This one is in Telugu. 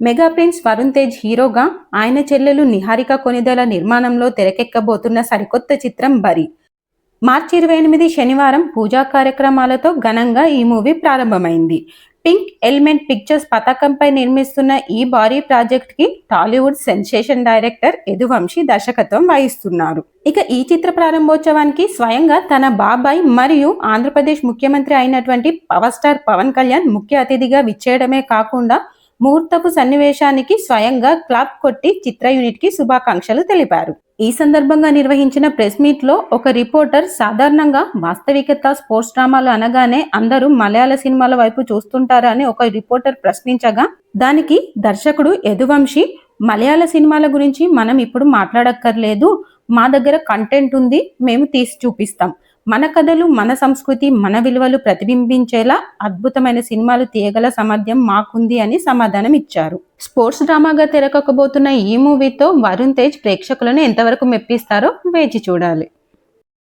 మెగా ప్రిన్స్ వరుణ్ తేజ్ హీరోగా ఆయన చెల్లెలు నిహారిక కొనిదెల నిర్మాణంలో తెరకెక్కబోతున్న సరికొత్త చిత్రం బరి. మార్చి 28 శనివారం పూజా కార్యక్రమాలతో ఘనంగా ఈ మూవీ ప్రారంభమైంది. పింక్ ఎలిమెంట్ పిక్చర్స్ పతాకంపై నిర్మిస్తున్న ఈ భారీ ప్రాజెక్ట్ కి టాలీవుడ్ సెన్సేషన్ డైరెక్టర్ యదువంశీ దర్శకత్వం వహిస్తున్నారు. ఇక ఈ చిత్ర ప్రారంభోత్సవానికి స్వయంగా తన బాబాయ్ మరియు ఆంధ్రప్రదేశ్ ముఖ్యమంత్రి అయినటువంటి పవర్ స్టార్ పవన్ కళ్యాణ్ ముఖ్య అతిథిగా విచ్చేయడమే కాకుండా ముహూర్తపు సన్నివేశానికి స్వయంగా క్లాప్ కొట్టి చిత్ర యూనిట్ కి శుభాకాంక్షలు తెలిపారు. ఈ సందర్భంగా నిర్వహించిన ప్రెస్ మీట్ లో ఒక రిపోర్టర్ సాధారణంగా వాస్తవికత స్పోర్ట్స్ డ్రామాలు అనగానే అందరూ మలయాళ సినిమాల వైపు చూస్తుంటారని ఒక రిపోర్టర్ ప్రశ్నించగా దానికి దర్శకుడు యదువంశీ మలయాళ సినిమాల గురించి మనం ఇప్పుడు మాట్లాడక్కర్లేదు, మా దగ్గర కంటెంట్ ఉంది, మేము తీసి చూపిస్తాం, మన కథలు మన సంస్కృతి మన విలువలు ప్రతిబింబించేలా అద్భుతమైన సినిమాలు తీయగల సామర్థ్యం మాకుంది అని సమాధానం ఇచ్చారు. స్పోర్ట్స్ డ్రామాగా తెరకెక్కబోతున్న ఈ మూవీతో వరుణ్ తేజ్ ప్రేక్షకులను ఎంతవరకు మెప్పిస్తారో వేచి చూడాలి.